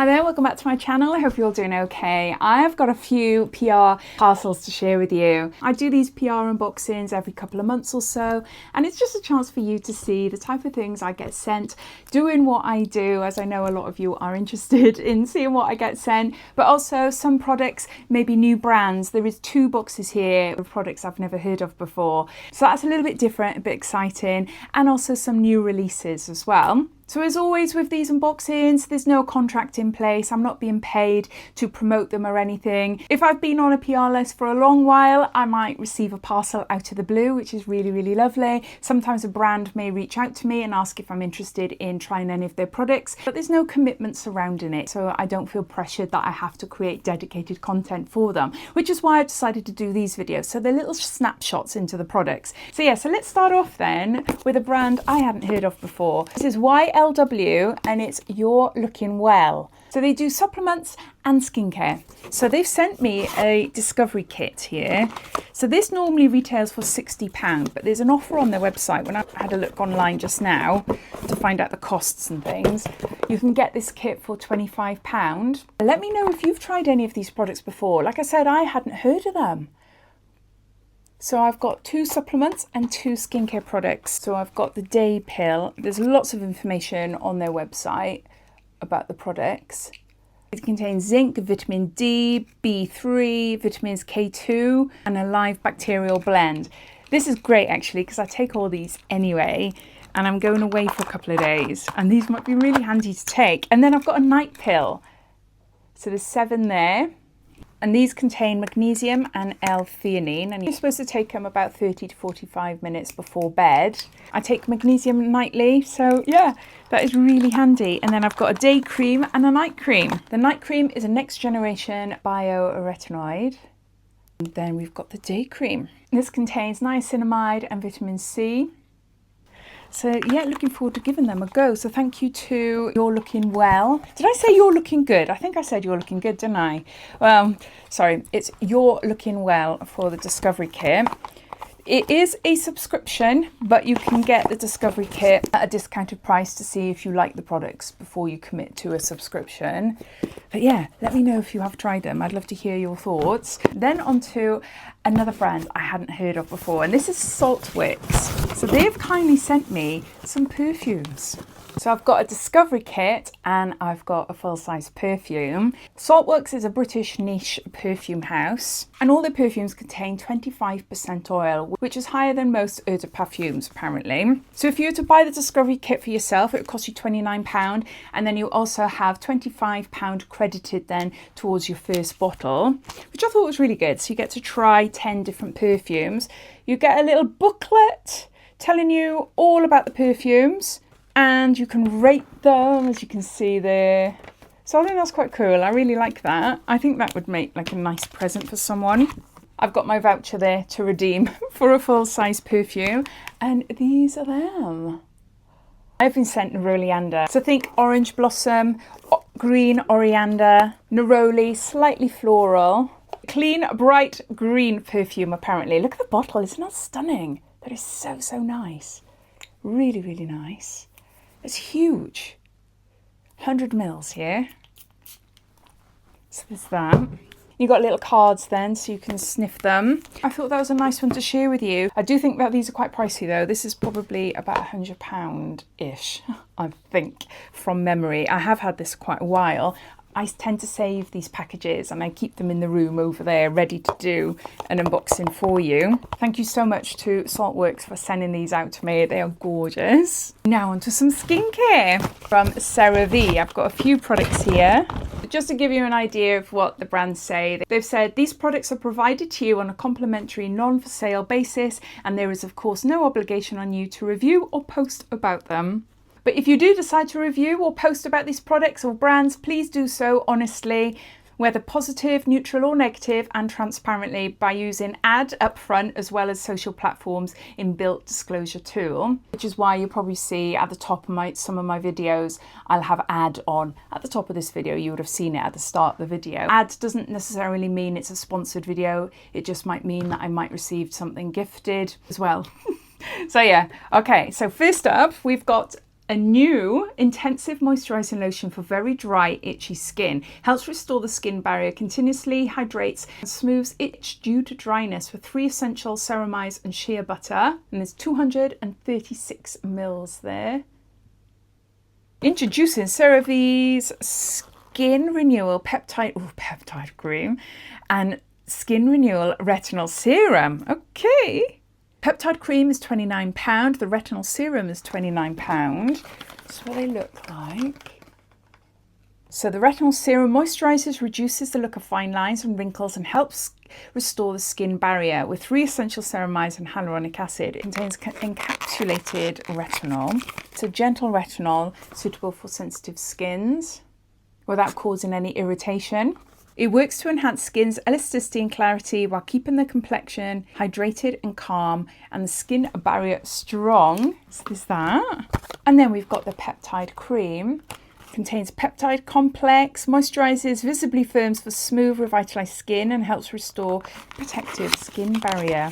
Hi there, welcome back to my channel. I hope you're all doing okay. I've got a few PR parcels to share with you. I do these PR unboxings every couple of months or so, and it's just a chance for you to see the type of things I get sent, doing what I do, as I know a lot of you are interested in seeing what I get sent, but also some products, maybe new brands. There is 2 boxes here of products I've never heard of before. So that's a little bit different, a bit exciting, and also some new releases as well. So as always with these unboxings, there's no contract in place. I'm not being paid to promote them or anything. If I've been on a PR list for a long while, I might receive a parcel out of the blue, which is really, really lovely. Sometimes a brand may reach out to me and ask if I'm interested in trying any of their products, but there's no commitment surrounding it. So I don't feel pressured that I have to create dedicated content for them, which is why I decided to do these videos. So they're little snapshots into the products. So yeah, so let's start off then with a brand I hadn't heard of before. This is YLW and it's You're Looking Well. So they do supplements and skincare. So they've sent me a discovery kit here. So this normally retails for £60, but there's an offer on their website. When I had a look online just now to find out the costs and things, you can get this kit for £25. Let me know if you've tried any of these products before. Like I said, I hadn't heard of them. So I've got 2 supplements and 2 skincare products. So I've got the day pill. There's lots of information on their website about the products. It contains zinc, vitamin D, B3, vitamins K2, and a live bacterial blend. This is great actually because I take all these anyway and I'm going away for a couple of days and these might be really handy to take. And then I've got a night pill. So there's 7 there. And these contain magnesium and L-theanine, and you're supposed to take them about 30 to 45 minutes before bed. I take magnesium nightly, so yeah, that is really handy. And then I've got a day cream and a night cream. The night cream is a next generation bioretinoid. And then we've got the day cream. This contains niacinamide and vitamin C. So yeah, looking forward to giving them a go. So thank you to You're Looking Well. Did I say You're Looking Good? I think I said You're Looking Good, didn't I? Well, sorry, it's You're Looking Well for the Discovery Kit. It is a subscription, but you can get the Discovery Kit at a discounted price to see if you like the products before you commit to a subscription. But yeah, let me know if you have tried them. I'd love to hear your thoughts. Then on to another brand I hadn't heard of before, and this is Saltworks. So they've kindly sent me some perfumes. So I've got a Discovery Kit and I've got a full-size perfume. Saltworks is a British niche perfume house and all their perfumes contain 25% oil, which is higher than most eau de parfums apparently. So if you were to buy the Discovery Kit for yourself, it would cost you £29 and then you also have £25 credited then towards your first bottle, which I thought was really good. So you get to try 10 different perfumes. You get a little booklet telling you all about the perfumes. And you can rate them, as you can see there. So I think that's quite cool. I really like that. I think that would make like a nice present for someone. I've got my voucher there to redeem for a full-size perfume. And these are them. I've been sent Neroliander. So think orange blossom, green oriander, neroli, slightly floral. Clean, bright green perfume apparently. Look at the bottle, isn't that stunning? That is so, so nice. Really, really nice. It's huge. 100 mils here. So there's that. You got little cards then so you can sniff them. I thought that was a nice one to share with you. I do think that these are quite pricey though. This is probably about £100-ish, I think, from memory. I have had this quite a while. I tend to save these packages and I keep them in the room over there ready to do an unboxing for you. Thank you so much to Saltworks for sending these out to me. They are gorgeous. Now onto some skincare from CeraVe. I've got a few products here. Just to give you an idea of what the brands say, they've said these products are provided to you on a complimentary non-for-sale basis and there is of course no obligation on you to review or post about them. But if you do decide to review or post about these products or brands, please do so honestly, whether positive, neutral or negative, and transparently by using ad upfront as well as social platforms inbuilt disclosure tool, which is why you'll probably see at the top of some of my videos, I'll have ad on. At the top of this video, you would have seen it at the start of the video. Ad doesn't necessarily mean it's a sponsored video. It just might mean that I might receive something gifted as well. So yeah, okay. So first up, we've got a new intensive moisturizing lotion for very dry, itchy skin. Helps restore the skin barrier, continuously hydrates and smooths itch due to dryness with 3 essential ceramides and shea butter. And there's 236 mils there. Introducing CeraVe's Skin Renewal Peptide Cream and Skin Renewal Retinol Serum. Okay. Peptide cream is £29. The retinol serum is £29. That's what they look like. So the retinol serum moisturizes, reduces the look of fine lines and wrinkles and helps restore the skin barrier with 3 essential ceramides and hyaluronic acid. It contains encapsulated retinol. It's a gentle retinol suitable for sensitive skins without causing any irritation. It works to enhance skin's elasticity and clarity while keeping the complexion hydrated and calm and the skin barrier strong. So there's that. And then we've got the peptide cream. Contains peptide complex, moisturizes, visibly firms for smooth, revitalized skin and helps restore protective skin barrier.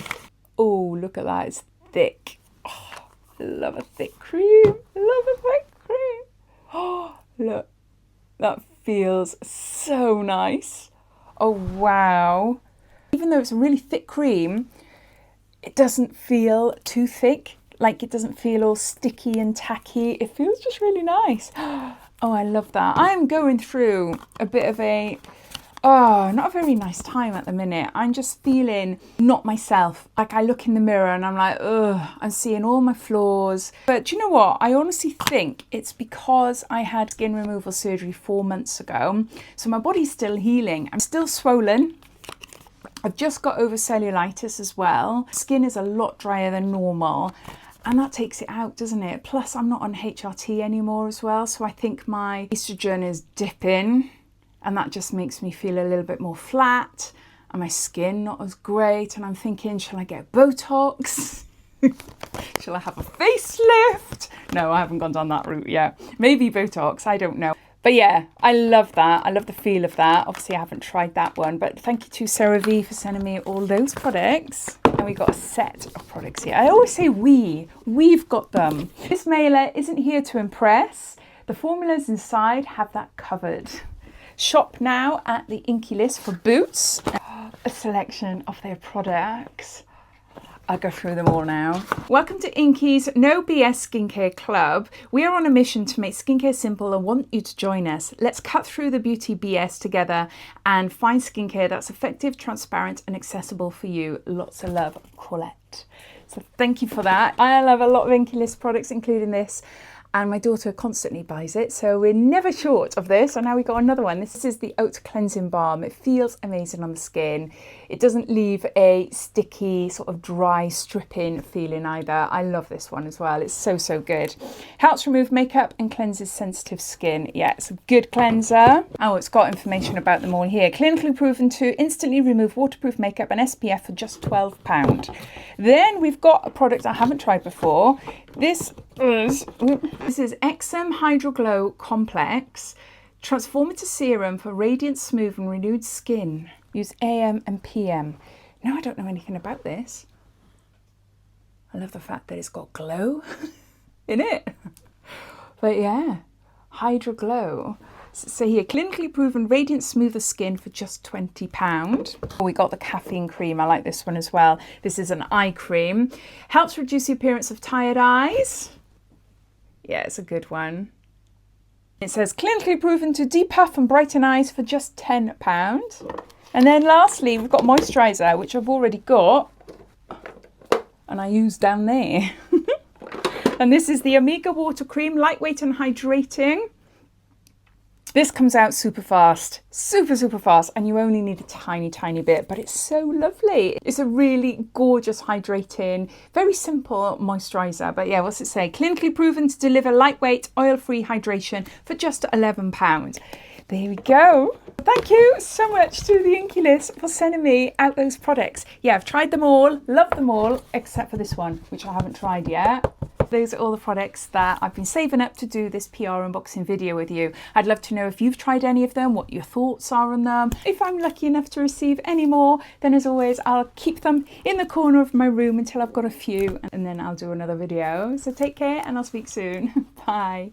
Oh, look at that. It's thick. Oh, I love a thick cream. I love a thick cream. Oh, look. That feels so nice. Oh, wow. Even though it's a really thick cream, it doesn't feel too thick. Like it doesn't feel all sticky and tacky. It feels just really nice. Oh, I love that. I'm going through a bit of not a very nice time at the minute. I'm just feeling not myself. Like I look in the mirror and I'm like, ugh, I'm seeing all my flaws. But do you know what? I honestly think it's because I had skin removal surgery 4 months ago. So my body's still healing. I'm still swollen. I've just got over cellulitis as well. Skin is a lot drier than normal. And that takes it out, doesn't it? Plus, I'm not on HRT anymore as well. So I think my estrogen is dipping. And that just makes me feel a little bit more flat. And my skin not as great. And I'm thinking, shall I get Botox? Shall I have a facelift? No, I haven't gone down that route yet. Maybe Botox, I don't know. But yeah, I love that. I love the feel of that. Obviously, I haven't tried that one. But thank you to CeraVe for sending me all those products. And we got a set of products here. I always say we've got them. This mailer isn't here to impress. The formulas inside have that covered. Shop now at the Inky List for Boots. A selection of their products. I'll go through them all now. Welcome to Inky's No BS Skincare Club. We are on a mission to make skincare simple and want you to join us. Let's cut through the beauty BS together and find skincare that's effective, transparent and accessible for you. Lots of love, Colette. So thank you for that. I love a lot of Inky List products, including this. And my daughter constantly buys it, so we're never short of this. And now we got another one. This is the Oat Cleansing Balm. It feels amazing on the skin. It doesn't leave a sticky, sort of dry, stripping feeling either. I love this one as well. It's so, so good. Helps remove makeup and cleanses sensitive skin. Yeah, it's a good cleanser. Oh, it's got information about them all here. Clinically proven to instantly remove waterproof makeup and SPF for just £12. Then we've got a product I haven't tried before. This is Eczema Hydro Glow Complex Transformative Serum for radiant, smooth and renewed skin. Use AM and PM. Now I don't know anything about this. I love the fact that it's got glow in it. But yeah, Hydro Glow. So here, clinically proven radiant, smoother skin for just £20. We got the caffeine cream. I like this one as well. This is an eye cream. Helps reduce the appearance of tired eyes. Yeah, it's a good one. It says clinically proven to depuff and brighten eyes for just £10. And then lastly, we've got moisturiser, which I've already got. And I use down there. And this is the Omega Water Cream, lightweight and hydrating. This comes out super fast, super fast, and you only need a tiny, tiny bit, but it's so lovely. It's a really gorgeous, hydrating, very simple moisturiser. But yeah, what's it say? Clinically proven to deliver lightweight, oil-free hydration for just £11. There we go. Thank you so much to the Inky List for sending me out those products. Yeah, I've tried them all, love them all, except for this one, which I haven't tried yet. those are all the products that I've been saving up to do this PR unboxing video with you. I'd love to know if you've tried any of them, what your thoughts are on them. If I'm lucky enough to receive any more, then as always, I'll keep them in the corner of my room until I've got a few, and then I'll do another video. So take care, and I'll speak soon. Bye.